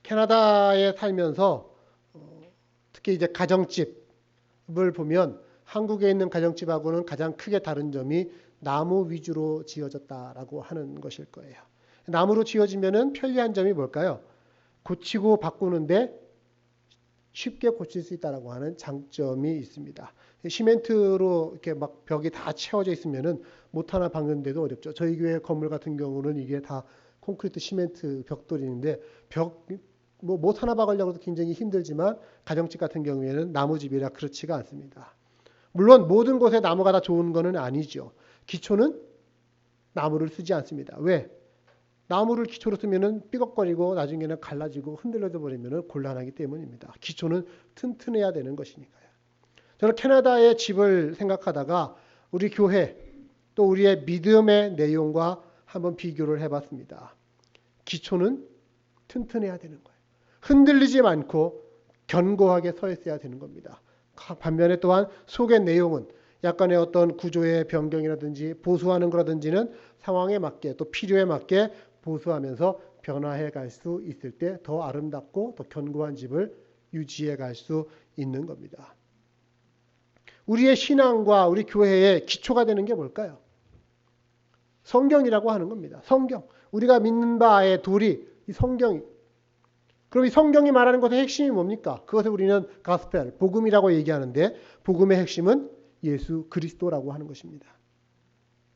캐나다에 살면서 특히 이제 가정집을 보면 한국에 있는 가정집하고는 가장 크게 다른 점이 나무 위주로 지어졌다라고 하는 것일 거예요. 나무로 지어지면은 편리한 점이 뭘까요? 고치고 바꾸는데 쉽게 고칠 수 있다라고 하는 장점이 있습니다. 시멘트로 이렇게 막 벽이 다 채워져 있으면은 못 하나 박는데도 어렵죠. 저희 교회 건물 같은 경우는 이게 다 콘크리트 시멘트 벽돌인데 못 하나 박으려고 해도 굉장히 힘들지만 가정집 같은 경우에는 나무집이라 그렇지가 않습니다. 물론 모든 곳에 나무가 다 좋은 거는 아니죠. 기초는 나무를 쓰지 않습니다. 왜? 나무를 기초로 쓰면은 삐걱거리고 나중에는 갈라지고 흔들려져 버리면은 곤란하기 때문입니다. 기초는 튼튼해야 되는 것이니까요. 저는 캐나다의 집을 생각하다가 우리 교회 또 우리의 믿음의 내용과 한번 비교를 해봤습니다. 기초는 튼튼해야 되는 거예요. 흔들리지 않고 견고하게 서 있어야 되는 겁니다. 반면에 또한 속의 내용은 약간의 어떤 구조의 변경이라든지 보수하는 거라든지는 상황에 맞게 또 필요에 맞게 보수하면서 변화해 갈 수 있을 때 더 아름답고 더 견고한 집을 유지해 갈 수 있는 겁니다. 우리의 신앙과 우리 교회의 기초가 되는 게 뭘까요? 성경이라고 하는 겁니다. 성경. 우리가 믿는 바의 도리, 이 성경이. 그럼 이 성경이 말하는 것의 핵심이 뭡니까? 그것을 우리는 가스펠, 복음이라고 얘기하는데 복음의 핵심은 예수 그리스도라고 하는 것입니다.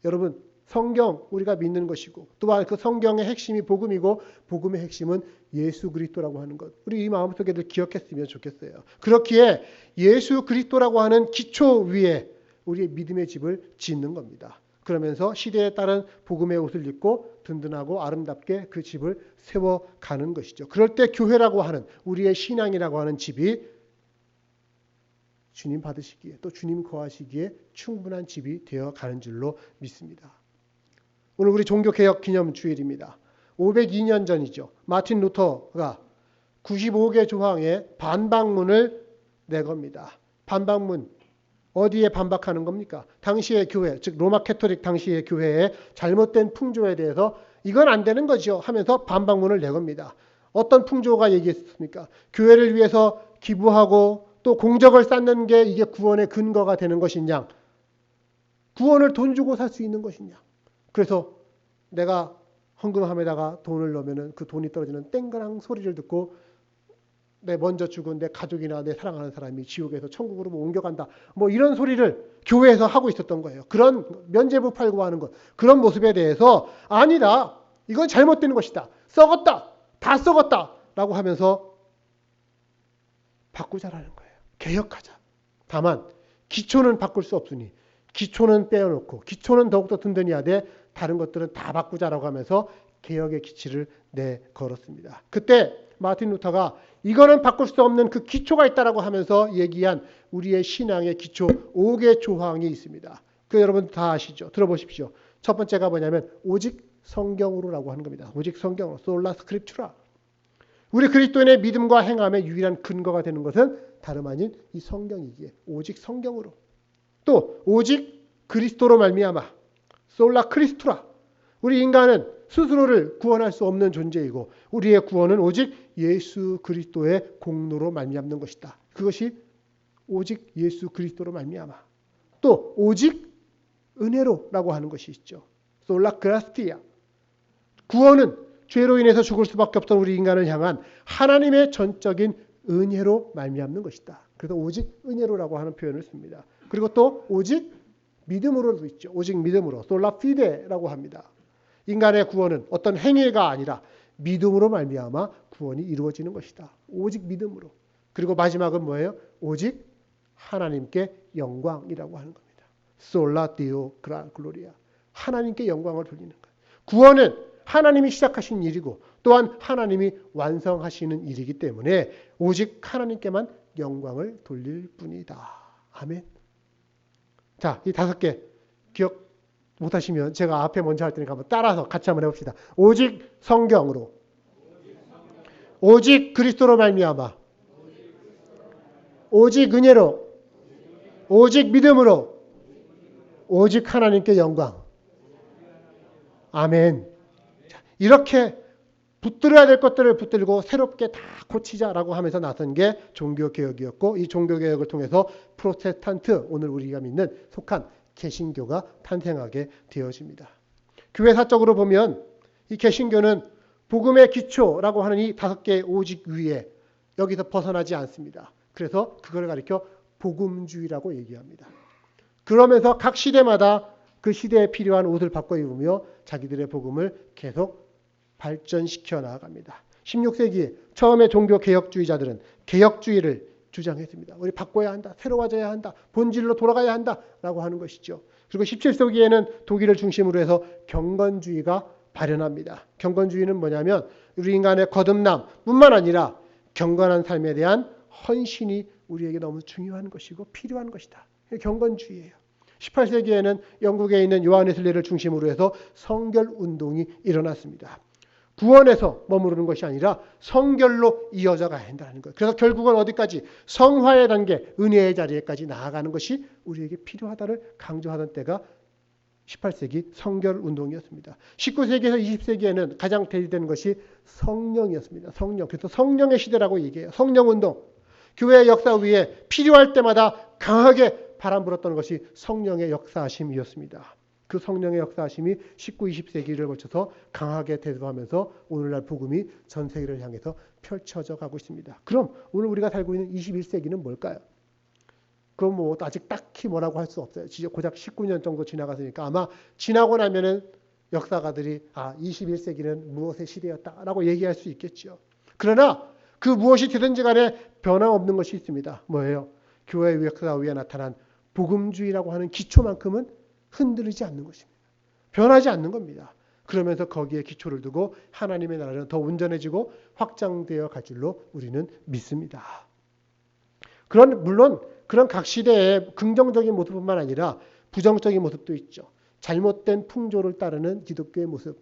여러분, 성경 우리가 믿는 것이고 또한 그 성경의 핵심이 복음이고 복음의 핵심은 예수 그리스도라고 하는 것. 우리 이 마음속에 늘 기억했으면 좋겠어요. 그렇기에 예수 그리스도라고 하는 기초 위에 우리의 믿음의 집을 짓는 겁니다. 그러면서 시대에 따른 복음의 옷을 입고 든든하고 아름답게 그 집을 세워가는 것이죠. 그럴 때 교회라고 하는 우리의 신앙이라고 하는 집이 주님 받으시기에 또 주님 거하시기에 충분한 집이 되어가는 줄로 믿습니다. 오늘 우리 종교개혁 기념주일입니다. 502년 전이죠. 마틴 루터가 95개 조항의 반박문을 내겁니다. 반박문. 어디에 반박하는 겁니까? 당시의 교회, 즉 로마 캐토릭 당시의 교회의 잘못된 풍조에 대해서 이건 안 되는 거죠 하면서 반박문을 내겁니다. 어떤 풍조가 얘기했습니까? 교회를 위해서 기부하고 또 공적을 쌓는 게 이게 구원의 근거가 되는 것이냐? 구원을 돈 주고 살 수 있는 것이냐? 그래서 내가 헌금함에다가 돈을 넣으면 그 돈이 떨어지는 땡그랑 소리를 듣고 내 먼저 죽은 내 가족이나 내 사랑하는 사람이 지옥에서 천국으로 옮겨간다. 뭐 이런 소리를 교회에서 하고 있었던 거예요. 그런 면죄부 팔고 하는 것. 그런 모습에 대해서 아니다. 이건 잘못된 것이다. 썩었다. 다 썩었다. 라고 하면서 바꾸자라는 거예요. 개혁하자. 다만 기초는 바꿀 수 없으니 기초는 떼어놓고 기초는 더욱더 든든히 하되 다른 것들은 다 바꾸자라고 하면서 개혁의 기치를 내걸었습니다. 그때 마틴 루터가 이거는 바꿀 수 없는 그 기초가 있다라고 하면서 얘기한 우리의 신앙의 기초 5개 조항이 있습니다. 그 여러분 다 아시죠? 들어보십시오. 첫 번째가 뭐냐면 오직 성경으로라고 하는 겁니다. 오직 성경으로. 솔라 스크립투라. 우리 그리스도인의 믿음과 행함의 유일한 근거가 되는 것은 다름 아닌 이 성경이기에 오직 성경으로. 또 오직 그리스도로 말미암아. 솔라 크리스투라. 우리 인간은 스스로를 구원할 수 없는 존재이고 우리의 구원은 오직 예수 그리스도의 공로로 말미암는 것이다. 그것이 오직 예수 그리스도로 말미암아. 또 오직 은혜로라고 하는 것이 있죠. 솔라 그라스티아. 구원은 죄로 인해서 죽을 수밖에 없던 우리 인간을 향한 하나님의 전적인 은혜로 말미암는 것이다. 그래서 오직 은혜로라고 하는 표현을 씁니다. 그리고 또 오직 믿음으로도 있죠. 오직 믿음으로. 솔라 피데라고 합니다. 인간의 구원은 어떤 행위가 아니라 믿음으로 말미암아 구원이 이루어지는 것이다. 오직 믿음으로. 그리고 마지막은 뭐예요? 오직 하나님께 영광이라고 하는 겁니다. 솔라 디오 글로리아. 하나님께 영광을 돌리는 것. 구원은 하나님이 시작하신 일이고 또한 하나님이 완성하시는 일이기 때문에 오직 하나님께만 영광을 돌릴 뿐이다. 아멘. 자, 이 5개 기억 못하시면 제가 앞에 먼저 할 테니까 한번 따라서 같이 한번 해봅시다. 오직 성경으로, 오직 그리스도로 말미암아, 오직 은혜로, 오직 믿음으로, 오직 하나님께 영광. 아멘. 자, 이렇게 붙들어야 될 것들을 붙들고 새롭게 다 고치자라고 하면서 나선 게 종교개혁이었고, 이 종교개혁을 통해서 프로테스탄트, 오늘 우리가 믿는 속한 개신교가 탄생하게 되어집니다. 교회사적으로 보면 이 개신교는 복음의 기초라고 하는 이 5개의 오직 위에 여기서 벗어나지 않습니다. 그래서 그걸 가리켜 복음주의라고 얘기합니다. 그러면서 각 시대마다 그 시대에 필요한 옷을 바꿔 입으며 자기들의 복음을 계속 발전시켜 나아갑니다. 16세기에 처음에 종교개혁주의자들은 개혁주의를 주장했습니다. 우리 바꿔야 한다. 새로워져야 한다. 본질로 돌아가야 한다라고 하는 것이죠. 그리고 17세기에는 독일을 중심으로 해서 경건주의가 발현합니다. 경건주의는 뭐냐면 우리 인간의 거듭남뿐만 아니라 경건한 삶에 대한 헌신이 우리에게 너무 중요한 것이고 필요한 것이다. 경건주의예요. 18세기에는 영국에 있는 요한 웨슬리를 중심으로 해서 성결운동이 일어났습니다. 구원에서 머무르는 것이 아니라 성결로 이어져 가야 한다는 거예요. 그래서 결국은 어디까지? 성화의 단계, 은혜의 자리에까지 나아가는 것이 우리에게 필요하다를 강조하던 때가 18세기 성결운동이었습니다. 19세기에서 20세기에는 가장 대두되는 것이 성령이었습니다. 성령. 그래서 성령의 시대라고 얘기해요. 성령운동. 교회의 역사 위에 필요할 때마다 강하게 바람 불었던 것이 성령의 역사하심이었습니다. 그 성령의 역사하심이 19, 20세기를 거쳐서 강하게 대두하면서 오늘날 복음이 전 세계를 향해서 펼쳐져 가고 있습니다. 그럼 오늘 우리가 살고 있는 21세기는 뭘까요? 그건 뭐 아직 딱히 뭐라고 할 수 없어요. 고작 19년 정도 지나갔으니까 아마 지나고 나면은 역사가들이 21세기는 무엇의 시대였다라고 얘기할 수 있겠죠. 그러나 그 무엇이 되든지 간에 변함없는 것이 있습니다. 뭐예요? 교회의 역사 위에 나타난 복음주의라고 하는 기초만큼은 흔들리지 않는 것입니다. 변하지 않는 겁니다. 그러면서 거기에 기초를 두고 하나님의 나라는 더 온전해지고 확장되어 갈 줄로 우리는 믿습니다. 물론 그런 각 시대의 긍정적인 모습뿐만 아니라 부정적인 모습도 있죠. 잘못된 풍조를 따르는 기독교의 모습.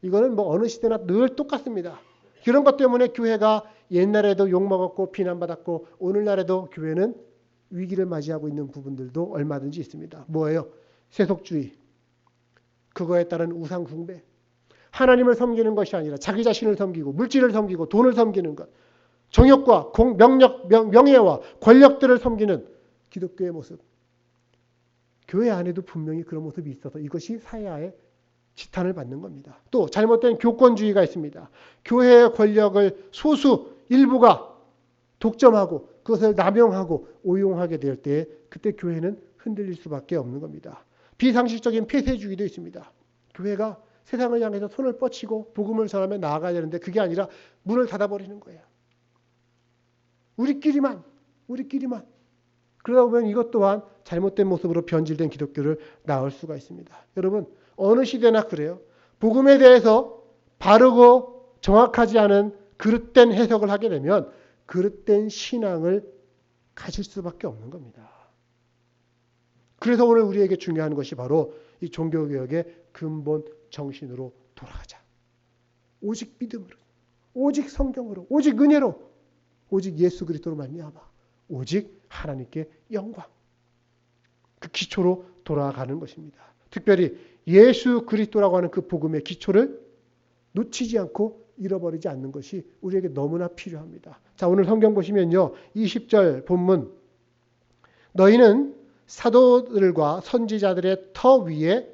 이거는 뭐 어느 시대나 늘 똑같습니다. 그런 것 때문에 교회가 옛날에도 욕먹었고 비난받았고 오늘날에도 교회는 위기를 맞이하고 있는 부분들도 얼마든지 있습니다. 뭐예요? 세속주의, 그거에 따른 우상 숭배, 하나님을 섬기는 것이 아니라 자기 자신을 섬기고 물질을 섬기고 돈을 섬기는 것, 정욕과 명예와 권력들을 섬기는 기독교의 모습. 교회 안에도 분명히 그런 모습이 있어서 이것이 사회의 지탄을 받는 겁니다. 또 잘못된 교권주의가 있습니다. 교회의 권력을 소수 일부가 독점하고 그것을 남용하고 오용하게 될 때 그때 교회는 흔들릴 수밖에 없는 겁니다. 비상식적인 폐쇄주의도 있습니다. 교회가 세상을 향해서 손을 뻗치고 복음을 전하며 나아가야 되는데 그게 아니라 문을 닫아버리는 거예요. 우리끼리만. 그러다 보면 이것 또한 잘못된 모습으로 변질된 기독교를 낳을 수가 있습니다. 여러분, 어느 시대나 그래요. 복음에 대해서 바르고 정확하지 않은 그릇된 해석을 하게 되면 그릇된 신앙을 가질 수밖에 없는 겁니다. 그래서 오늘 우리에게 중요한 것이 바로 이 종교개혁의 근본 정신으로 돌아가자. 오직 믿음으로, 오직 성경으로, 오직 은혜로, 오직 예수 그리스도로 말미암아, 오직 하나님께 영광. 그 기초로 돌아가는 것입니다. 특별히 예수 그리스도라고 하는 그 복음의 기초를 놓치지 않고 잃어버리지 않는 것이 우리에게 너무나 필요합니다. 자, 오늘 성경 보시면요. 20절 본문. 너희는 사도들과 선지자들의 터 위에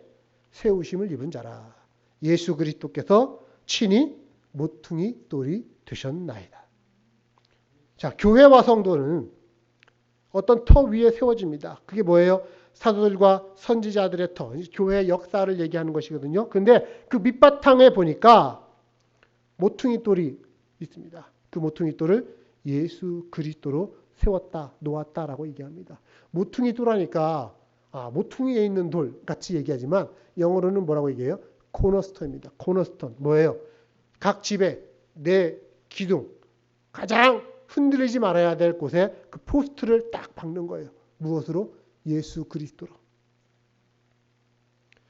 세우심을 입은 자라. 예수 그리스도께서 친히 모퉁이 돌이 되셨나이다. 자, 교회와 성도는 어떤 터 위에 세워집니다. 그게 뭐예요? 사도들과 선지자들의 터, 교회의 역사를 얘기하는 것이거든요. 근데 그 밑바탕에 보니까 모퉁이 돌이 있습니다. 그 모퉁이 돌을 예수 그리스도로 세웠다, 놓았다라고 얘기합니다. 모퉁이 돌하니까 모퉁이에 있는 돌 같이 얘기하지만 영어로는 뭐라고 얘기해요? 코너스톤입니다. 코너스톤. 뭐예요? 각 집에 내 기둥, 가장 흔들리지 말아야 될 곳에 그 포스트를 딱 박는 거예요. 무엇으로? 예수 그리스도로.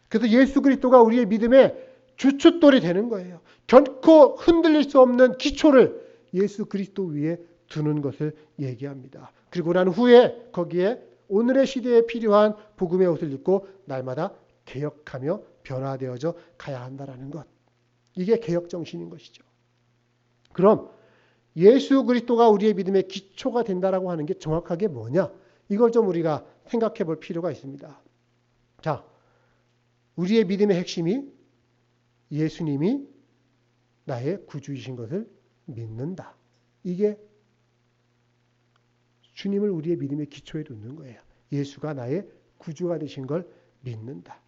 그래서 예수 그리스도가 우리의 믿음의 주춧돌이 되는 거예요. 결코 흔들릴 수 없는 기초를 예수 그리스도 위에 두는 것을 얘기합니다. 그리고 난 후에 거기에 오늘의 시대에 필요한 복음의 옷을 입고 날마다 개혁하며 변화되어져 가야 한다라는 것. 이게 개혁 정신인 것이죠. 그럼 예수 그리스도가 우리의 믿음의 기초가 된다라고 하는 게 정확하게 뭐냐? 이걸 좀 우리가 생각해 볼 필요가 있습니다. 자, 우리의 믿음의 핵심이 예수님이 나의 구주이신 것을 믿는다. 이게 주님을 우리의 믿음의 기초에 두는 거예요. 예수가 나의 구주가 되신 걸 믿는다.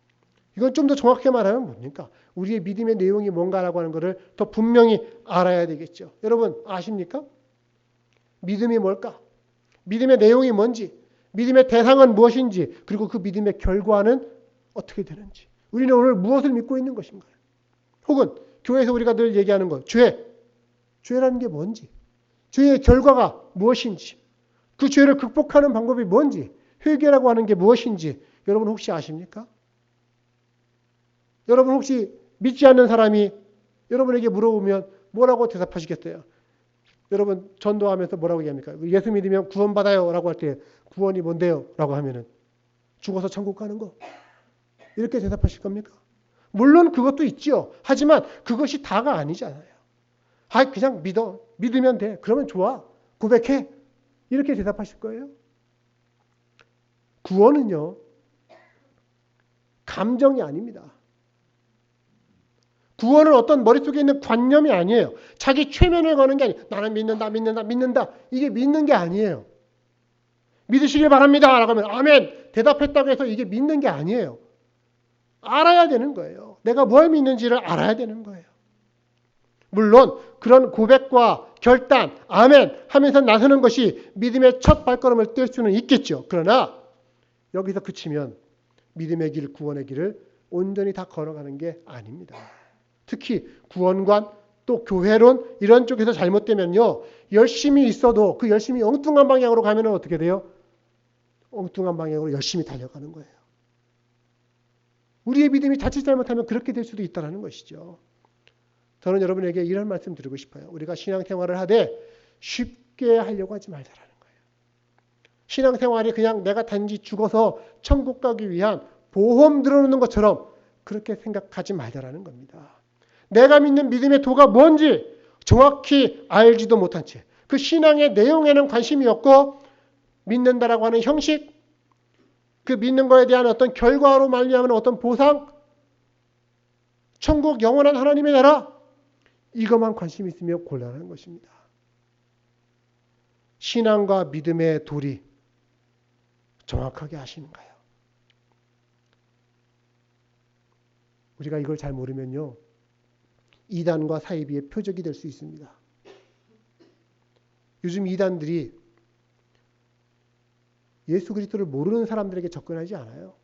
이건 좀 더 정확하게 말하면 뭡니까? 우리의 믿음의 내용이 뭔가라고 하는 것을 더 분명히 알아야 되겠죠. 여러분 아십니까? 믿음이 뭘까? 믿음의 내용이 뭔지, 믿음의 대상은 무엇인지, 그리고 그 믿음의 결과는 어떻게 되는지. 우리는 오늘 무엇을 믿고 있는 것인가요? 혹은 교회에서 우리가 늘 얘기하는 것, 죄라는 게 뭔지, 죄의 결과가 무엇인지, 그 죄를 극복하는 방법이 뭔지, 회개라고 하는 게 무엇인지 여러분 혹시 아십니까? 여러분 혹시 믿지 않는 사람이 여러분에게 물어보면 뭐라고 대답하시겠어요? 여러분 전도하면서 뭐라고 얘기합니까? 예수 믿으면 구원받아요 라고 할 때 구원이 뭔데요? 라고 하면은 죽어서 천국 가는 거. 이렇게 대답하실 겁니까? 물론 그것도 있죠. 하지만 그것이 다가 아니잖아요. 그냥 믿어. 믿으면 돼. 그러면 좋아. 고백해. 이렇게 대답하실 거예요. 구원은요. 감정이 아닙니다. 구원은 어떤 머릿속에 있는 관념이 아니에요. 자기 최면을 거는 게 아니에요. 나는 믿는다. 이게 믿는 게 아니에요. 믿으시길 바랍니다. 라고 하면 아멘. 대답했다고 해서 이게 믿는 게 아니에요. 알아야 되는 거예요. 내가 뭘 믿는지를 알아야 되는 거예요. 물론 그런 고백과 결단, 아멘 하면서 나서는 것이 믿음의 첫 발걸음을 뗄 수는 있겠죠. 그러나 여기서 그치면 믿음의 길, 구원의 길을 온전히 다 걸어가는 게 아닙니다. 특히 구원관, 또 교회론 이런 쪽에서 잘못되면요. 열심히 있어도 그 열심히 엉뚱한 방향으로 가면 어떻게 돼요? 엉뚱한 방향으로 열심히 달려가는 거예요. 우리의 믿음이 자칫 잘못하면 그렇게 될 수도 있다는 것이죠. 저는 여러분에게 이런 말씀 드리고 싶어요. 우리가 신앙생활을 하되 쉽게 하려고 하지 말자라는 거예요. 신앙생활이 그냥 내가 단지 죽어서 천국 가기 위한 보험 들어놓는 것처럼 그렇게 생각하지 말자라는 겁니다. 내가 믿는 믿음의 도가 뭔지 정확히 알지도 못한 채 그 신앙의 내용에는 관심이 없고 믿는다라고 하는 형식, 그 믿는 거에 대한 어떤 결과로 말미암은 어떤 보상, 천국 영원한 하나님의 나라, 이것만 관심 있으면 곤란한 것입니다. 신앙과 믿음의 도리 정확하게 아시는가요? 우리가 이걸 잘 모르면요. 이단과 사이비의 표적이 될 수 있습니다. 요즘 이단들이 예수 그리스도를 모르는 사람들에게 접근하지 않아요.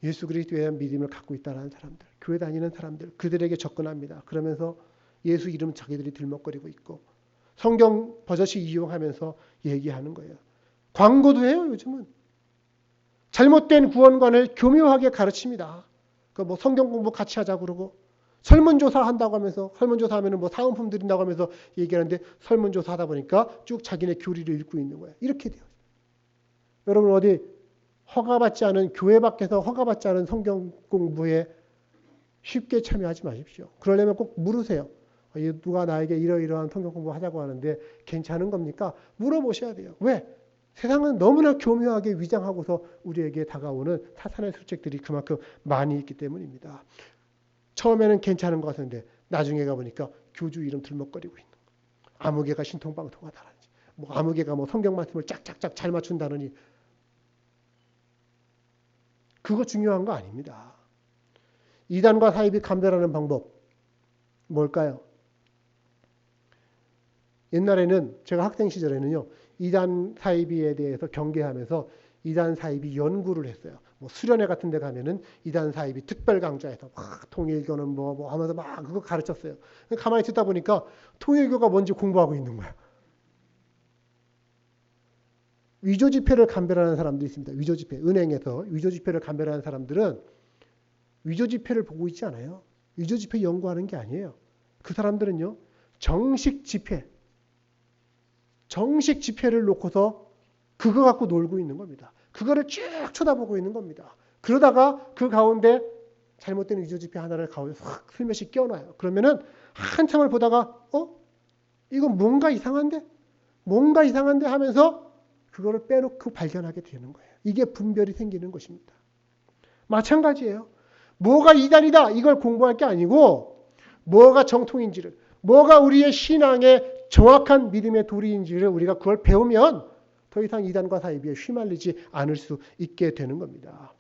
예수 그리스도에 대한 믿음을 갖고 있다는 사람들, 교회 다니는 사람들, 그들에게 접근합니다. 그러면서 예수 이름 자기들이 들먹거리고 있고 성경 버젓이 이용하면서 얘기하는 거예요. 광고도 해요, 요즘은. 잘못된 구원관을 교묘하게 가르칩니다. 뭐 성경 공부 같이 하자고 그러고 설문조사 한다고 하면서 설문조사하면 뭐 사은품 드린다고 하면서 얘기하는데 설문조사 하다 보니까 쭉 자기네 교리를 읽고 있는 거예요. 이렇게 돼요. 여러분 어디 허가받지 않은 교회 밖에서 허가받지 않은 성경 공부에 쉽게 참여하지 마십시오. 그러려면 꼭 물으세요. 누가 나에게 이러이러한 성경 공부 하자고 하는데 괜찮은 겁니까? 물어보셔야 돼요. 왜? 세상은 너무나 교묘하게 위장하고서 우리에게 다가오는 사탄의 술책들이 그만큼 많이 있기 때문입니다. 처음에는 괜찮은 것 같은데 나중에 가보니까 교주 이름 들먹거리고 있는 거. 아무개가 신통방통하다든지 뭐 아무개가 뭐 성경 말씀을 짝짝짝 잘 맞춘다느니 그거 중요한 거 아닙니다. 이단과 사입이 감별하는 방법 뭘까요? 옛날에는 제가 학생 시절에는요. 이단 사입에 대해서 경계하면서 이단 사입이 연구를 했어요. 뭐 수련회 같은 데 가면은 이단 사입이 특별 강좌에서 막 통일교는 뭐 하면서 막 그거 가르쳤어요. 가만히 듣다 보니까 통일교가 뭔지 공부하고 있는 거야. 위조 지폐를 감별하는 사람들이 있습니다. 위조 지폐. 은행에서 위조 지폐를 감별하는 사람들은 위조 지폐를 보고 있지 않아요. 위조 지폐 연구하는 게 아니에요. 그 사람들은요. 정식 지폐를 놓고서 그거 갖고 놀고 있는 겁니다. 그거를 쭉 쳐다보고 있는 겁니다. 그러다가 그 가운데 잘못된 위조지폐 하나를 가운데 확 슬며시 끼워놔요. 그러면은 한참을 보다가 이건 뭔가 이상한데 하면서 그거를 빼놓고 발견하게 되는 거예요. 이게 분별이 생기는 것입니다. 마찬가지예요. 뭐가 이단이다 이걸 공부할 게 아니고 뭐가 정통인지를, 뭐가 우리의 신앙의 정확한 믿음의 도리인지를 우리가 그걸 배우면 더 이상 이단과 사이비에 휘말리지 않을 수 있게 되는 겁니다.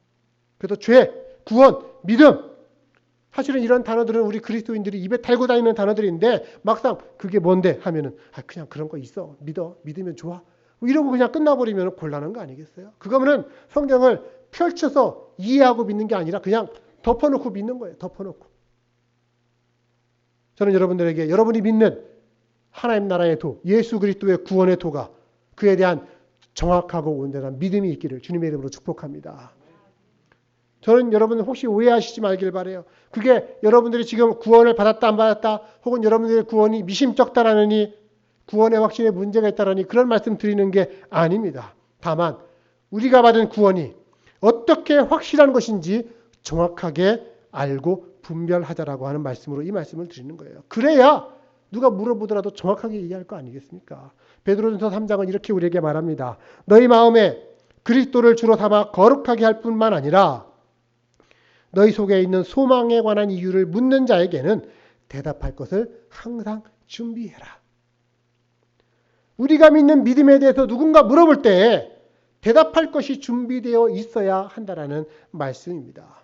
그래서 죄, 구원, 믿음, 사실은 이런 단어들은 우리 그리스도인들이 입에 달고 다니는 단어들인데 막상 그게 뭔데 하면은 그냥 그런 거 있어. 믿으면 좋아. 이러고 그냥 끝나버리면 곤란한 거 아니겠어요? 그거는 성경을 펼쳐서 이해하고 믿는 게 아니라 그냥 덮어놓고 믿는 거예요. 덮어놓고. 저는 여러분들에게 여러분이 믿는 하나님 나라의 도, 예수 그리스도의 구원의 도가 그에 대한 정확하고 온전한 믿음이 있기를 주님의 이름으로 축복합니다. 저는 여러분들 혹시 오해하시지 말길 바라요. 그게 여러분들이 지금 구원을 받았다 안 받았다 혹은 여러분들의 구원이 미심쩍다라느니 구원의 확신에 문제가 있다라니 그런 말씀 드리는 게 아닙니다. 다만 우리가 받은 구원이 어떻게 확실한 것인지 정확하게 알고 분별하자라고 하는 말씀으로 이 말씀을 드리는 거예요. 그래야 누가 물어보더라도 정확하게 얘기할 거 아니겠습니까? 베드로전서 3장은 이렇게 우리에게 말합니다. 너희 마음에 그리스도를 주로 삼아 거룩하게 할 뿐만 아니라 너희 속에 있는 소망에 관한 이유를 묻는 자에게는 대답할 것을 항상 준비해라. 우리가 믿는 믿음에 대해서 누군가 물어볼 때 대답할 것이 준비되어 있어야 한다라는 말씀입니다.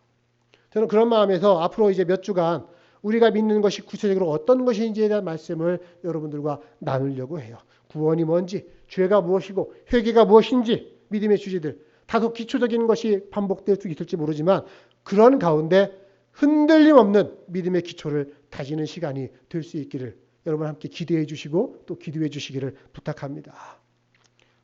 저는 그런 마음에서 앞으로 이제 몇 주간 우리가 믿는 것이 구체적으로 어떤 것인지에 대한 말씀을 여러분들과 나누려고 해요. 구원이 뭔지, 죄가 무엇이고, 회개가 무엇인지, 믿음의 주제들. 다소 기초적인 것이 반복될 수 있을지 모르지만 그런 가운데 흔들림 없는 믿음의 기초를 다지는 시간이 될 수 있기를 여러분 함께 기대해 주시고 또 기도해 주시기를 부탁합니다.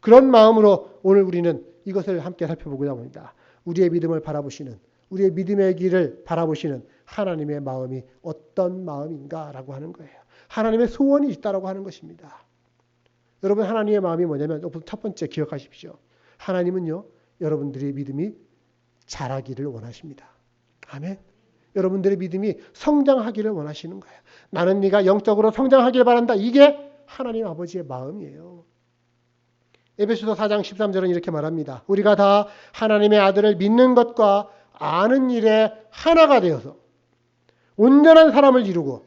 그런 마음으로 오늘 우리는 이것을 함께 살펴보고자 합니다. 우리의 믿음을 바라보시는, 우리의 믿음의 길을 바라보시는 하나님의 마음이 어떤 마음인가라고 하는 거예요. 하나님의 소원이 있다라고 하는 것입니다. 여러분 하나님의 마음이 뭐냐면 첫 번째 기억하십시오. 하나님은요 여러분들의 믿음이 자라기를 원하십니다. 아멘. 여러분들의 믿음이 성장하기를 원하시는 거예요. 나는 네가 영적으로 성장하길 바란다. 이게 하나님 아버지의 마음이에요. 에베소서 4장 13절은 이렇게 말합니다. 우리가 다 하나님의 아들을 믿는 것과 아는 일에 하나가 되어서 온전한 사람을 이루고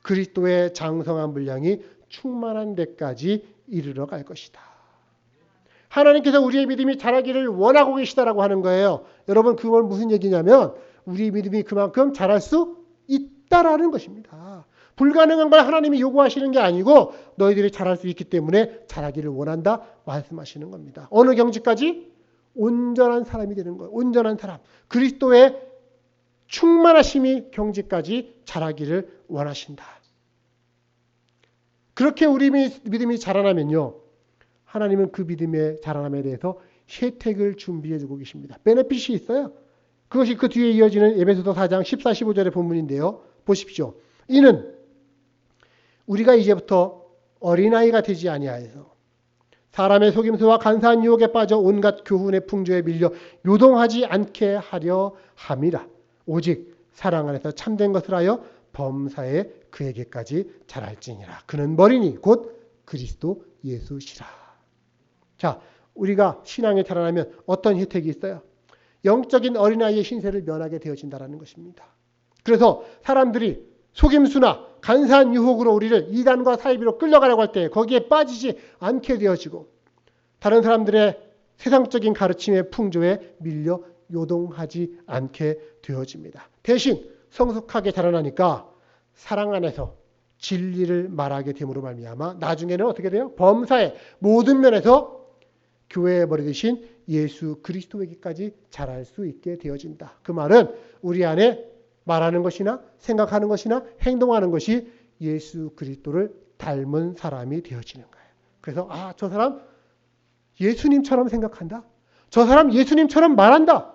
그리스도의 장성한 분량이 충만한 데까지 이르러 갈 것이다. 하나님께서 우리의 믿음이 자라기를 원하고 계시다라고 하는 거예요. 여러분 그건 무슨 얘기냐면 우리의 믿음이 그만큼 자랄 수 있다라는 것입니다. 불가능한 걸 하나님이 요구하시는 게 아니고 너희들이 자랄 수 있기 때문에 자라기를 원한다 말씀하시는 겁니다. 어느 경지까지? 온전한 사람이 되는 거예요. 온전한 사람. 그리스도의 충만하심이 경지까지 자라기를 원하신다. 그렇게 우리 믿음이 자라나면요. 하나님은 그 믿음의 자라남에 대해서 혜택을 준비해 주고 계십니다. 베네핏이 있어요. 그것이 그 뒤에 이어지는 에베소서 4장 14, 15절의 본문인데요. 보십시오. 이는 우리가 이제부터 어린아이가 되지 아니하여서 사람의 속임수와 간사한 유혹에 빠져 온갖 교훈의 풍조에 밀려 요동하지 않게 하려 함이라. 오직 사랑 안에서 참된 것을 하여 범사에 그에게까지 자랄지니라. 그는 머리니 곧 그리스도 예수시라. 자, 우리가 신앙에 자라나면 어떤 혜택이 있어요? 영적인 어린아이의 신세를 면하게 되어진다는 것입니다. 그래서 사람들이 속임수나 간사한 유혹으로 우리를 이단과 사이비로 끌려가려고 할 때 거기에 빠지지 않게 되어지고 다른 사람들의 세상적인 가르침의 풍조에 밀려 요동하지 않게 되어집니다. 대신 성숙하게 자라나니까 사랑 안에서 진리를 말하게 됨으로 말미암아 나중에는 어떻게 돼요? 범사의 모든 면에서 교회에 버리듯이 예수 그리스도에게까지 자랄 수 있게 되어진다. 그 말은 우리 안에 말하는 것이나 생각하는 것이나 행동하는 것이 예수 그리스도를 닮은 사람이 되어지는 거예요. 그래서 저 사람 예수님처럼 생각한다. 저 사람 예수님처럼 말한다.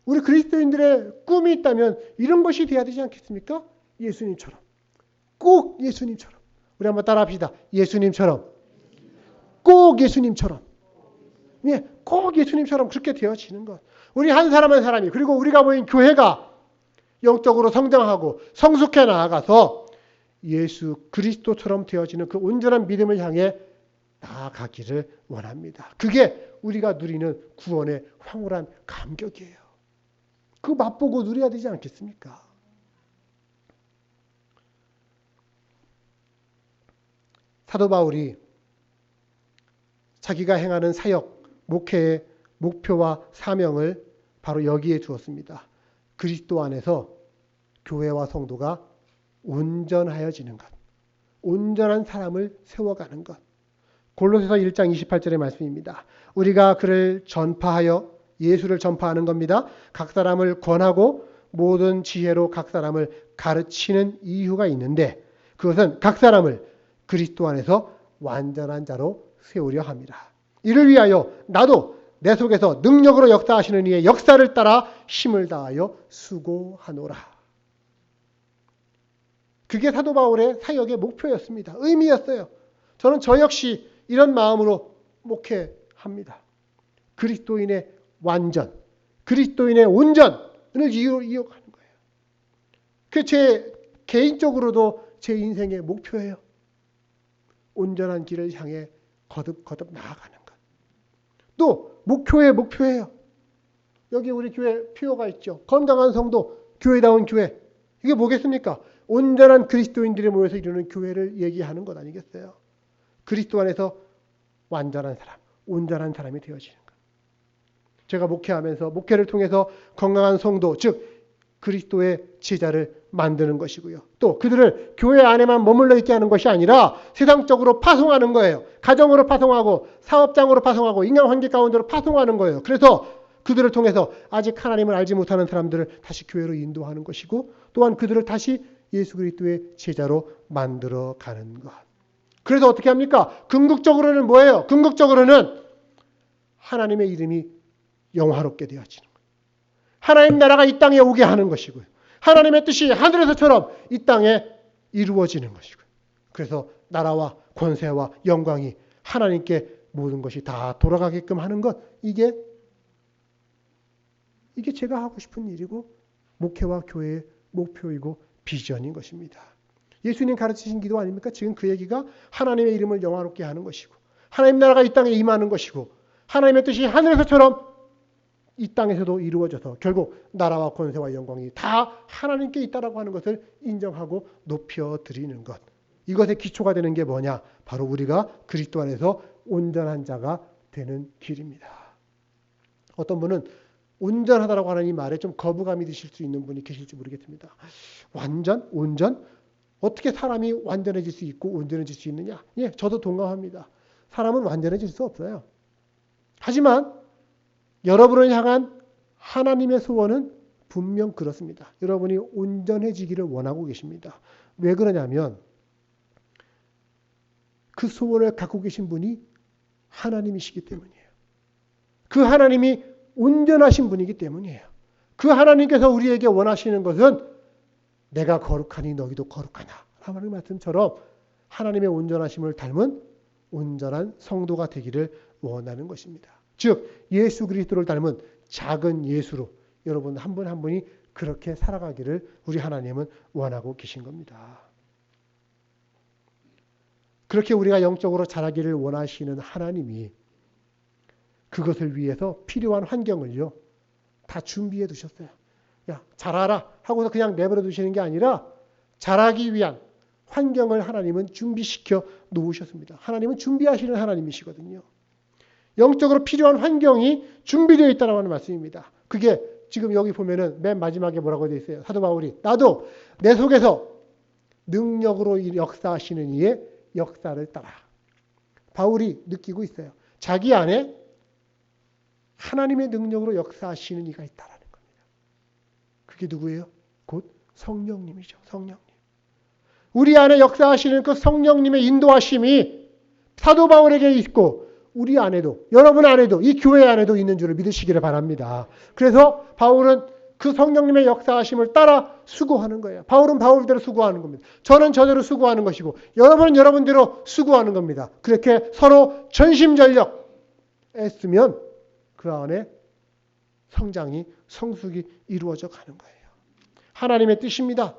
우리 그리스도인들의 꿈이 있다면 이런 것이 돼야 되지 않겠습니까? 예수님처럼. 꼭 예수님처럼. 우리 한번 따라합시다. 예수님처럼. 꼭 예수님처럼. 예, 꼭 예수님처럼 그렇게 되어지는 것. 우리 한 사람 한 사람이, 그리고 우리가 모인 교회가 영적으로 성장하고 성숙해 나아가서 예수 그리스도처럼 되어지는 그 온전한 믿음을 향해 나아가기를 원합니다. 그게 우리가 누리는 구원의 황홀한 감격이에요. 그거 맛보고 누려야 되지 않겠습니까? 사도 바울이 자기가 행하는 사역, 목회의 목표와 사명을 바로 여기에 두었습니다. 그리스도 안에서 교회와 성도가 온전하여지는 것, 온전한 사람을 세워가는 것. 골로새서 1장 28절의 말씀입니다. 우리가 그를 전파하여 예수를 전파하는 겁니다. 각 사람을 권하고 모든 지혜로 각 사람을 가르치는 이유가 있는데 그것은 각 사람을 그리스도 안에서 완전한 자로 세우려 합니다. 이를 위하여 나도 내 속에서 능력으로 역사하시는 이의 역사를 따라 힘을 다하여 수고하노라. 그게 사도 바울의 사역의 목표였습니다. 의미였어요. 저는 저 역시 이런 마음으로 목회합니다. 그리스도인의 완전, 그리스도인의 온전을 이어가는 거예요. 그 제 개인적으로도 제 인생의 목표예요. 온전한 길을 향해 거듭거듭 나아가는 것. 또 목표의 목표예요. 여기 우리 교회 표어가 있죠. 건강한 성도, 교회다운 교회. 이게 뭐겠습니까? 온전한 그리스도인들이 모여서 이루는 교회를 얘기하는 것 아니겠어요? 그리스도 안에서 완전한 사람, 온전한 사람이 되어지는 것. 제가 목회하면서 목회를 통해서 건강한 성도, 즉 그리스도의 제자를 만드는 것이고요. 또 그들을 교회 안에만 머물러 있게 하는 것이 아니라 세상적으로 파송하는 거예요. 가정으로 파송하고 사업장으로 파송하고 인간관계 가운데로 파송하는 거예요. 그래서 그들을 통해서 아직 하나님을 알지 못하는 사람들을 다시 교회로 인도하는 것이고 또한 그들을 다시 예수 그리스도의 제자로 만들어가는 것. 그래서 어떻게 합니까? 궁극적으로는 뭐예요? 궁극적으로는 하나님의 이름이 영화롭게 되어지는 거예요. 하나님 나라가 이 땅에 오게 하는 것이고요. 하나님의 뜻이 하늘에서처럼 이 땅에 이루어지는 것이고요. 그래서 나라와 권세와 영광이 하나님께 모든 것이 다 돌아가게끔 하는 것, 이게 제가 하고 싶은 일이고 목회와 교회의 목표이고 비전인 것입니다. 예수님 가르치신 기도 아닙니까? 지금 그 얘기가 하나님의 이름을 영화롭게 하는 것이고 하나님 나라가 이 땅에 임하는 것이고 하나님의 뜻이 하늘에서처럼 이 땅에서도 이루어져서 결국 나라와 권세와 영광이 다 하나님께 있다라고 하는 것을 인정하고 높여드리는 것. 이것의 기초가 되는 게 뭐냐? 바로 우리가 그리스도 안에서 온전한 자가 되는 길입니다. 어떤 분은 온전하다라고 하는 이 말에 좀 거부감이 드실 수 있는 분이 계실지 모르겠습니다. 완전? 온전? 어떻게 사람이 완전해질 수 있고 온전해질 수 있느냐? 예, 저도 동감합니다. 사람은 완전해질 수 없어요. 하지만 여러분을 향한 하나님의 소원은 분명 그렇습니다. 여러분이 온전해지기를 원하고 계십니다. 왜 그러냐면 그 소원을 갖고 계신 분이 하나님이시기 때문이에요. 그 하나님이 온전하신 분이기 때문이에요. 그 하나님께서 우리에게 원하시는 것은 내가 거룩하니 너희도 거룩하나 라는 말씀처럼 하나님의 온전하심을 닮은 온전한 성도가 되기를 원하는 것입니다. 즉 예수 그리스도를 닮은 작은 예수로 여러분 한 분 한 분이 그렇게 살아가기를 우리 하나님은 원하고 계신 겁니다. 그렇게 우리가 영적으로 자라기를 원하시는 하나님이 그것을 위해서 필요한 환경을요 다 준비해 두셨어요. 야, 자라라 하고서 그냥 내버려 두시는 게 아니라 자라기 위한 환경을 하나님은 준비시켜 놓으셨습니다. 하나님은 준비하시는 하나님이시거든요. 영적으로 필요한 환경이 준비되어 있다는 하는 말씀입니다. 그게 지금 여기 보면은 맨 마지막에 뭐라고 되어 있어요? 사도 바울이 나도 내 속에서 능력으로 역사하시는 이의 역사를 따라. 바울이 느끼고 있어요. 자기 안에 하나님의 능력으로 역사하시는 이가 있다라는 겁니다. 그게 누구예요? 곧 성령님이죠. 성령님. 우리 안에 역사하시는 그 성령님의 인도하심이 사도 바울에게 있고 우리 안에도 여러분 안에도 이 교회 안에도 있는 줄을 믿으시기를 바랍니다. 그래서 바울은 그 성령님의 역사하심을 따라 수고하는 거예요. 바울은 바울대로 수고하는 겁니다. 저는 저대로 수고하는 것이고 여러분은 여러분대로 수고하는 겁니다. 그렇게 서로 전심전력 애쓰면 그 안에 성장이, 성숙이 이루어져 가는 거예요. 하나님의 뜻입니다.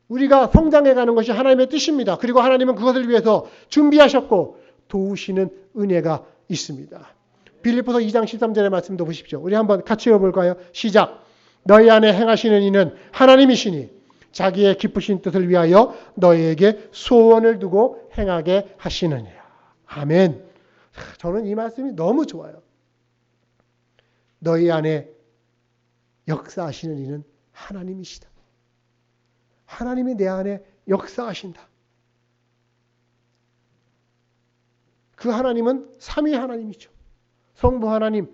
우리가 성장해 가는 것이 하나님의 뜻입니다. 그리고 하나님은 그것을 위해서 준비하셨고 도우시는 은혜가 있습니다. 빌립보서 2장 13절의 말씀도 보십시오. 우리 한번 같이 읽어볼까요? 시작. 너희 안에 행하시는 이는 하나님이시니 자기의 기쁘신 뜻을 위하여 너희에게 소원을 두고 행하게 하시느니라. 아멘. 저는 이 말씀이 너무 좋아요. 너희 안에 역사하시는 이는 하나님이시다. 하나님이 내 안에 역사하신다. 그 하나님은 삼위 하나님이죠. 성부 하나님,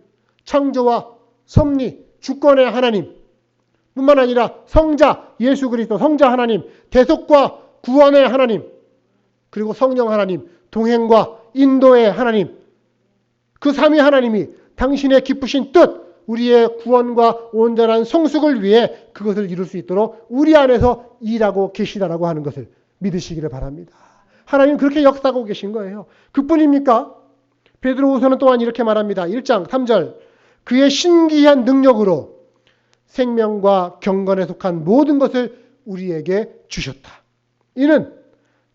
창조와 섭리, 주권의 하나님 뿐만 아니라 성자 예수 그리스도, 성자 하나님, 대속과 구원의 하나님, 그리고 성령 하나님, 동행과 인도의 하나님, 그 삼위 하나님이 당신의 기쁘신 뜻, 우리의 구원과 온전한 성숙을 위해 그것을 이룰 수 있도록 우리 안에서 일하고 계시다라고 하는 것을 믿으시기를 바랍니다. 하나님 그렇게 역사하고 계신 거예요. 그뿐입니까? 베드로후서는 또한 이렇게 말합니다. 1장 3절. 그의 신기한 능력으로 생명과 경건에 속한 모든 것을 우리에게 주셨다. 이는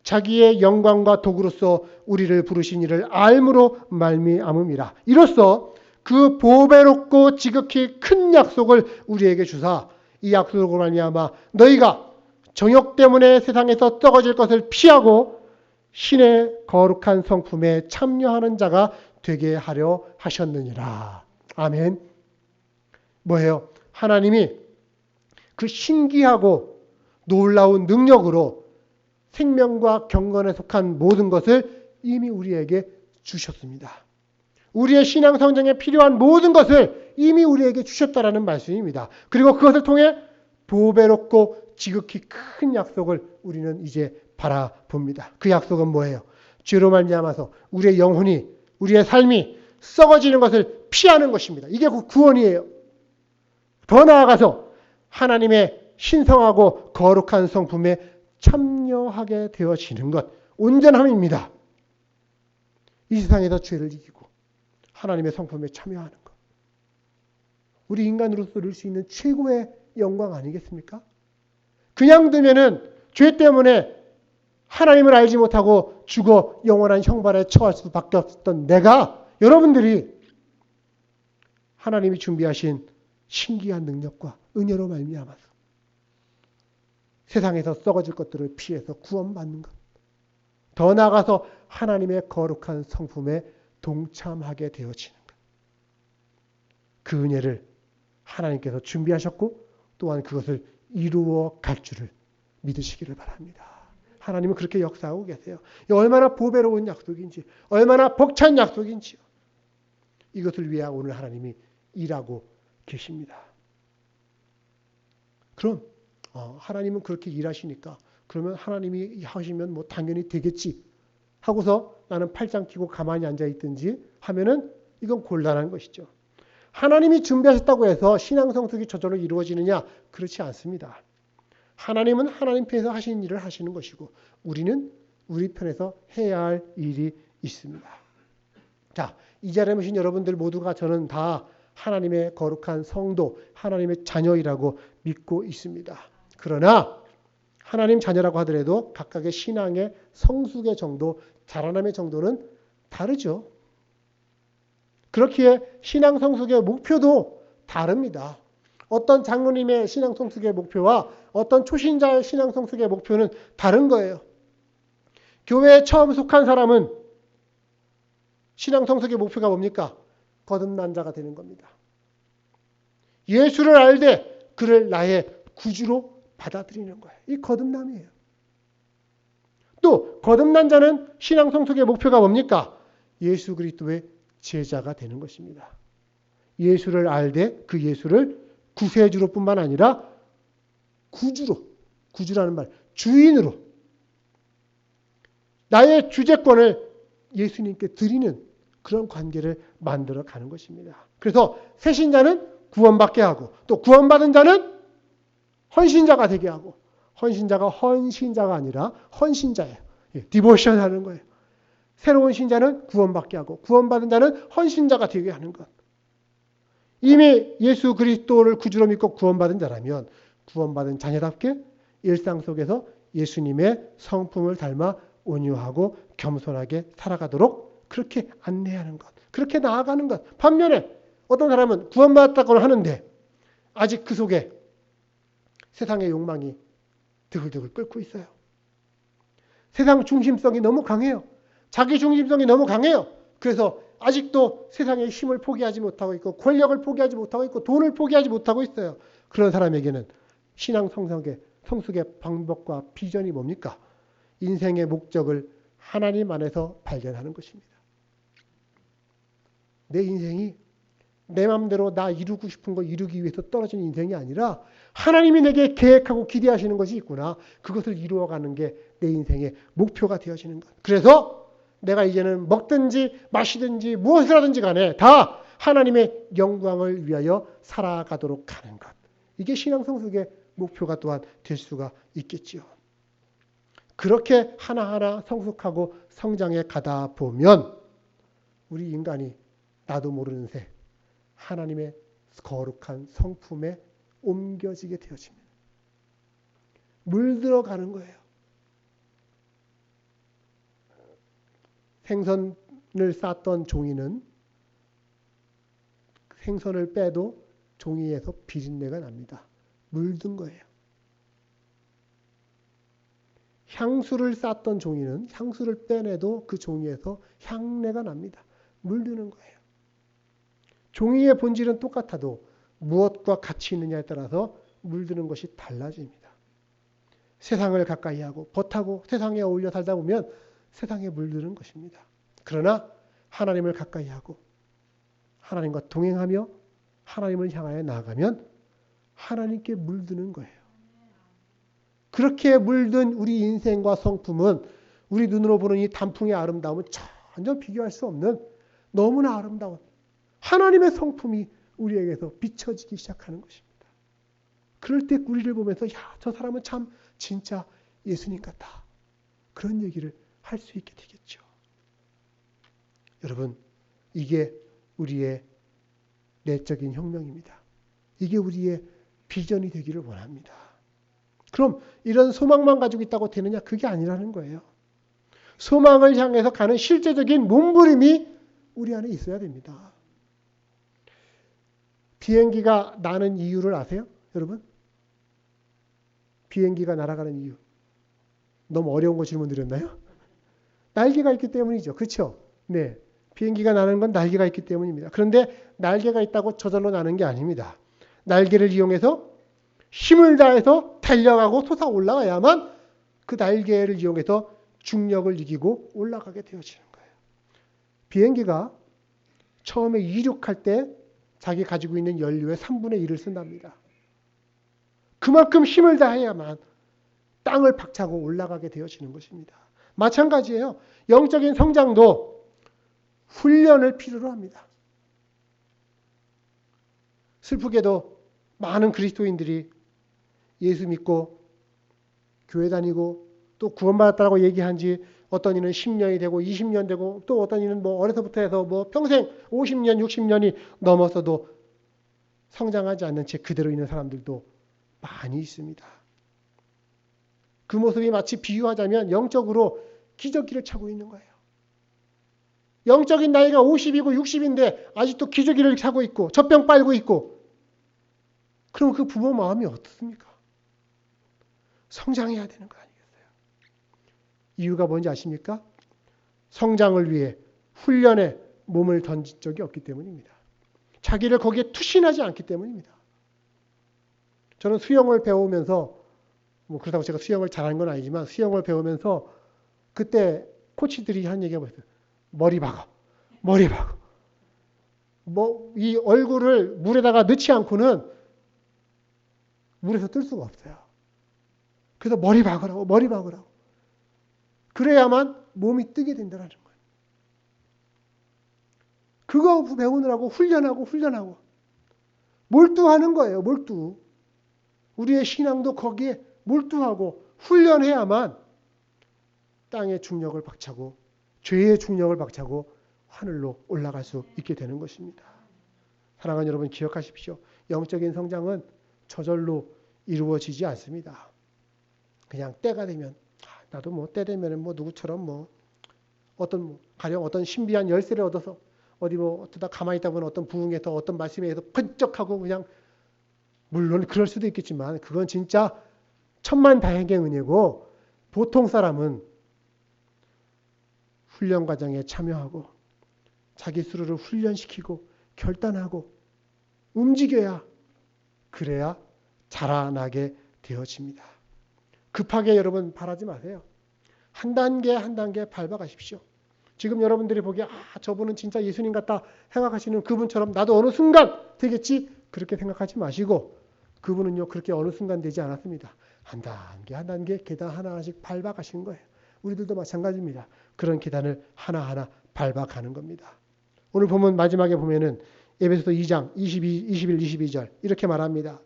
자기의 영광과 도구로서 우리를 부르신 이를 알므로 말미암음이라. 이로써 그 보배롭고 지극히 큰 약속을 우리에게 주사 이 약속으로 말미암아 너희가 정욕 때문에 세상에서 썩어질 것을 피하고 신의 거룩한 성품에 참여하는 자가 되게 하려 하셨느니라. 아멘. 뭐예요? 하나님이 그 신기하고 놀라운 능력으로 생명과 경건에 속한 모든 것을 이미 우리에게 주셨습니다. 우리의 신앙 성장에 필요한 모든 것을 이미 우리에게 주셨다라는 말씀입니다. 그리고 그것을 통해 보배롭고 지극히 큰 약속을 우리는 이제 바라봅니다. 그 약속은 뭐예요? 죄로 말미암아서 우리의 영혼이, 우리의 삶이 썩어지는 것을 피하는 것입니다. 이게 구원이에요. 더 나아가서 하나님의 신성하고 거룩한 성품에 참여하게 되어지는 것, 온전함입니다. 이 세상에서 죄를 이기고 하나님의 성품에 참여하는 것. 우리 인간으로서 누릴 수 있는 최고의 영광 아니겠습니까? 그냥 두면은 죄 때문에 하나님을 알지 못하고 죽어 영원한 형벌에 처할 수밖에 없었던 내가, 여러분들이 하나님이 준비하신 신기한 능력과 은혜로 말미암아서 세상에서 썩어질 것들을 피해서 구원받는 것. 더 나아가서 하나님의 거룩한 성품에 동참하게 되어지는 것. 그 은혜를 하나님께서 준비하셨고 또한 그것을 이루어 갈 줄을 믿으시기를 바랍니다. 하나님은 그렇게 역사하고 계세요. 얼마나 보배로운 약속인지, 얼마나 벅찬 약속인지요. 이것을 위해 오늘 하나님이 일하고 계십니다. 그럼 하나님은 그렇게 일하시니까 그러면 하나님이 하시면 뭐 당연히 되겠지 하고서 나는 팔짱 끼고 가만히 앉아 있든지 하면은 이건 곤란한 것이죠. 하나님이 준비하셨다고 해서 신앙 성숙이 저절로 이루어지느냐? 그렇지 않습니다. 하나님은 하나님 편에서 하시는 일을 하시는 것이고 우리는 우리 편에서 해야 할 일이 있습니다. 자, 이 자리에 오신 여러분들 모두가 저는 다 하나님의 거룩한 성도, 하나님의 자녀이라고 믿고 있습니다. 그러나 하나님 자녀라고 하더라도 각각의 신앙의 성숙의 정도, 자라남의 정도는 다르죠. 그렇기에 신앙 성숙의 목표도 다릅니다. 어떤 장로님의 신앙 성숙의 목표와 어떤 초신자의 신앙 성숙의 목표는 다른 거예요. 교회에 처음 속한 사람은 신앙 성숙의 목표가 뭡니까? 거듭난 자가 되는 겁니다. 예수를 알되 그를 나의 구주로 받아들이는 거예요. 이 거듭남이에요. 또 거듭난 자는 신앙 성숙의 목표가 뭡니까? 예수 그리스도의 제자가 되는 것입니다. 예수를 알되 그 예수를 구세주로 뿐만 아니라 구주로, 구주라는 말, 주인으로 나의 주재권을 예수님께 드리는 그런 관계를 만들어 가는 것입니다. 그래서 새신자는 구원받게 하고 또 구원받은 자는 헌신자가 되게 하고 헌신자가 헌신자가 아니라 헌신자예요. 디보션 하는 거예요. 새로운 신자는 구원받게 하고 구원받은 자는 헌신자가 되게 하는 것. 이미 예수 그리스도를 구주로 믿고 구원받은 자라면 구원받은 자녀답게 일상 속에서 예수님의 성품을 닮아 온유하고 겸손하게 살아가도록 그렇게 안내하는 것. 그렇게 나아가는 것. 반면에 어떤 사람은 구원받았다고 하는데 아직 그 속에 세상의 욕망이 드글드글 끓고 있어요. 세상 중심성이 너무 강해요. 자기 중심성이 너무 강해요. 그래서 아직도 세상의 힘을 포기하지 못하고 있고 권력을 포기하지 못하고 있고 돈을 포기하지 못하고 있어요. 그런 사람에게는 신앙 성숙의 방법과 비전이 뭡니까? 인생의 목적을 하나님 안에서 발견하는 것입니다. 내 인생이 내 마음대로 나 이루고 싶은 거 이루기 위해서 떨어진 인생이 아니라 하나님이 내게 계획하고 기대하시는 것이 있구나. 그것을 이루어가는 게 내 인생의 목표가 되어지는 것. 그래서 내가 이제는 먹든지 마시든지 무엇을 하든지 간에 다 하나님의 영광을 위하여 살아가도록 하는 것. 이게 신앙 성숙의 목표가 또한 될 수가 있겠지요. 그렇게 하나하나 성숙하고 성장해 가다 보면 우리 인간이 나도 모르는 새 하나님의 거룩한 성품에 옮겨지게 되어집니다. 물들어가는 거예요. 생선을 쌌던 종이는 생선을 빼도 종이에서 비린내가 납니다. 물든 거예요. 향수를 쌌던 종이는 향수를 빼내도 그 종이에서 향내가 납니다. 물드는 거예요. 종이의 본질은 똑같아도 무엇과 같이 있느냐에 따라서 물드는 것이 달라집니다. 세상을 가까이 하고 벗하고 세상에 어울려 살다 보면 세상에 물드는 것입니다. 그러나 하나님을 가까이 하고 하나님과 동행하며 하나님을 향하여 나아가면 하나님께 물드는 거예요. 그렇게 물든 우리 인생과 성품은 우리 눈으로 보는 이 단풍의 아름다움은 전혀 비교할 수 없는 너무나 아름다운 하나님의 성품이 우리에게서 비춰지기 시작하는 것입니다. 그럴 때 우리를 보면서 저 사람은 참 진짜 예수님 같다. 그런 얘기를 할 수 있게 되겠죠. 여러분, 이게 우리의 내적인 혁명입니다. 이게 우리의 비전이 되기를 원합니다. 그럼 이런 소망만 가지고 있다고 되느냐? 그게 아니라는 거예요. 소망을 향해서 가는 실제적인 몸부림이 우리 안에 있어야 됩니다. 비행기가 나는 이유를 아세요? 여러분? 비행기가 날아가는 이유. 너무 어려운 거 질문 드렸나요? 날개가 있기 때문이죠. 그렇죠? 네. 비행기가 나는 건 날개가 있기 때문입니다. 그런데 날개가 있다고 저절로 나는 게 아닙니다. 날개를 이용해서 힘을 다해서 달려가고 솟아 올라가야만 그 날개를 이용해서 중력을 이기고 올라가게 되어지는 거예요. 비행기가 처음에 이륙할 때 자기 가지고 있는 연료의 3분의 1을 쓴답니다. 그만큼 힘을 다해야만 땅을 박차고 올라가게 되어지는 것입니다. 마찬가지예요. 영적인 성장도 훈련을 필요로 합니다. 슬프게도 많은 그리스도인들이 예수 믿고 교회 다니고 또 구원받았다고 얘기한 지 어떤 이는 10년이 되고 20년 되고 또 어떤 이는 어려서부터 해서 평생 50년, 60년이 넘어서도 성장하지 않는 채 그대로 있는 사람들도 많이 있습니다. 그 모습이 마치 비유하자면 영적으로 기저귀를 차고 있는 거예요. 영적인 나이가 50이고 60인데 아직도 기저귀를 차고 있고 젖병 빨고 있고 그럼 그 부모 마음이 어떻습니까? 성장해야 되는 거 아니겠어요? 이유가 뭔지 아십니까? 성장을 위해 훈련에 몸을 던진 적이 없기 때문입니다. 자기를 거기에 투신하지 않기 때문입니다. 저는 수영을 배우면서 그렇다고 제가 수영을 잘하는 건 아니지만 수영을 배우면서 그때 코치들이 한 얘기가 뭐였어요? 머리 박아. 이 얼굴을 물에다가 넣지 않고는 물에서 뜰 수가 없어요. 그래서 머리 박으라고. 그래야만 몸이 뜨게 된다는 거예요. 그거 배우느라고 훈련하고 몰두하는 거예요. 몰두. 우리의 신앙도 거기에 몰두하고 훈련해야만 땅의 중력을 박차고 죄의 중력을 박차고 하늘로 올라갈 수 있게 되는 것입니다. 사랑하는 여러분, 기억하십시오. 영적인 성장은 저절로 이루어지지 않습니다. 그냥 때가 되면 나도 뭐 때 되면 뭐 누구처럼 가령 어떤 신비한 열쇠를 얻어서 어디 어쩌다 가만히 있다 보면 어떤 부흥에서 어떤 말씀에 의해서 번쩍하고 그냥, 물론 그럴 수도 있겠지만 그건 진짜 천만다행의 은혜고, 보통 사람은 훈련 과정에 참여하고 자기 스스로를 훈련시키고 결단하고 움직여야, 그래야 자라나게 되어집니다. 급하게 여러분 바라지 마세요. 한 단계 한 단계 밟아가십시오. 지금 여러분들이 보기에 저분은 진짜 예수님 같다 생각하시는 그분처럼 나도 어느 순간 되겠지, 그렇게 생각하지 마시고, 그분은요 그렇게 어느 순간 되지 않았습니다. 한 단계 한 단계 계단 하나씩 밟아가신 거예요. 우리들도 마찬가지입니다. 그런 계단을 하나하나 밟아가는 겁니다. 오늘 보면 마지막에 보면은 에베소서 2장 21, 22절 이렇게 말합니다.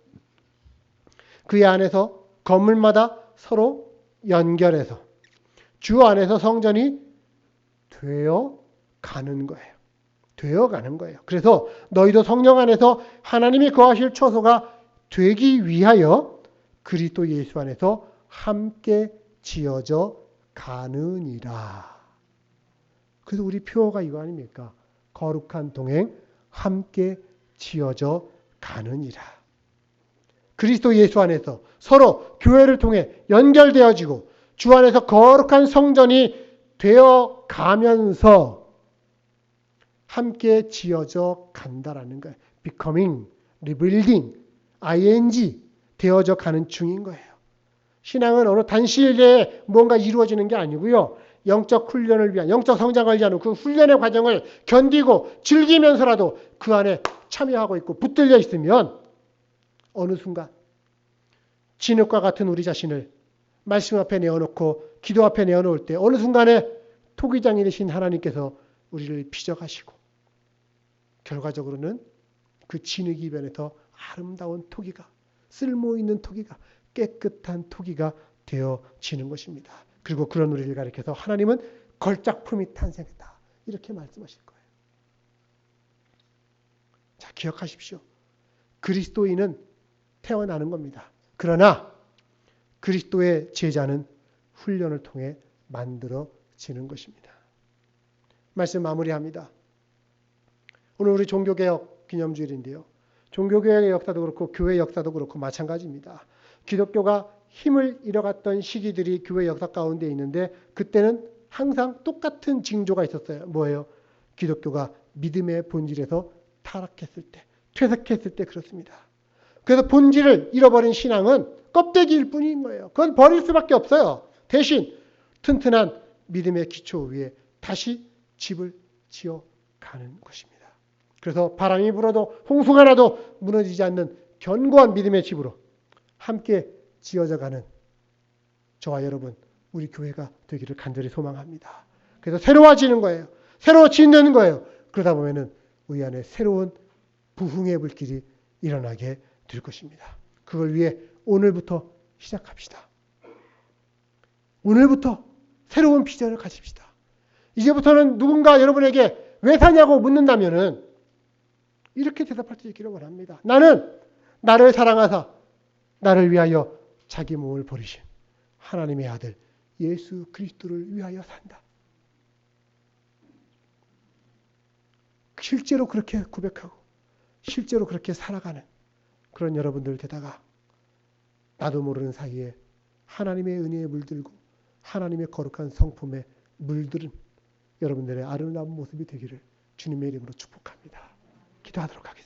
그의 안에서 건물마다 서로 연결해서 주 안에서 성전이 되어 가는 거예요. 되어 가는 거예요. 그래서 너희도 성령 안에서 하나님이 거하실 처소가 되기 위하여 그리스도 예수 안에서 함께 지어져 가느니라. 그래서 우리 표어가 이거 아닙니까? 거룩한 동행 함께 지어져 가느니라. 그리스도 예수 안에서 서로 교회를 통해 연결되어지고 주 안에서 거룩한 성전이 되어 가면서 함께 지어져 간다라는 거예요. becoming, rebuilding, ing 되어져 가는 중인 거예요. 신앙은 어느 단시일 내에 뭔가 이루어지는 게 아니고요. 영적 훈련을 위한, 영적 성장을 위한 그 훈련의 과정을 견디고 즐기면서라도 그 안에 참여하고 있고 붙들려 있으면 어느 순간 진흙과 같은 우리 자신을 말씀 앞에 내어놓고 기도 앞에 내어놓을 때 어느 순간에 토기장이 되신 하나님께서 우리를 빚어가시고 결과적으로는 그 진흙이 변해서 아름다운 토기가, 쓸모있는 토기가, 깨끗한 토기가 되어지는 것입니다. 그리고 그런 우리를 가리켜서 하나님은 걸작품이 탄생했다, 이렇게 말씀하실 거예요. 자, 기억하십시오. 그리스도인은 태어나는 겁니다. 그러나 그리스도의 제자는 훈련을 통해 만들어지는 것입니다. 말씀 마무리합니다. 오늘 우리 종교개혁 기념주일인데요. 종교개혁의 역사도 그렇고 교회 역사도 그렇고 마찬가지입니다. 기독교가 힘을 잃어갔던 시기들이 교회 역사 가운데 있는데 그때는 항상 똑같은 징조가 있었어요. 뭐예요? 기독교가 믿음의 본질에서 타락했을 때, 퇴색했을 때 그렇습니다. 그래서 본질을 잃어버린 신앙은 껍데기일 뿐인 거예요. 그건 버릴 수밖에 없어요. 대신 튼튼한 믿음의 기초 위에 다시 집을 지어가는 것입니다. 그래서 바람이 불어도 홍수가 나도 무너지지 않는 견고한 믿음의 집으로 함께 지어져가는 저와 여러분, 우리 교회가 되기를 간절히 소망합니다. 그래서 새로워지는 거예요. 새로 짓는 거예요. 그러다 보면은 우리 안에 새로운 부흥의 불길이 일어나게 될 것입니다. 그걸 위해 오늘부터 시작합시다. 오늘부터 새로운 비전을 가집시다. 이제부터는 누군가 여러분에게 왜 사냐고 묻는다면은 이렇게 대답할 수 있기를 원합니다. 나는 나를 사랑하사 나를 위하여 자기 몸을 버리신 하나님의 아들 예수 그리스도를 위하여 산다. 실제로 그렇게 고백하고 실제로 그렇게 살아가는 그런 여러분들 되다가 나도 모르는 사이에 하나님의 은혜에 물들고 하나님의 거룩한 성품에 물들은 여러분들의 아름다운 모습이 되기를 주님의 이름으로 축복합니다. 기도하도록 하겠습니다.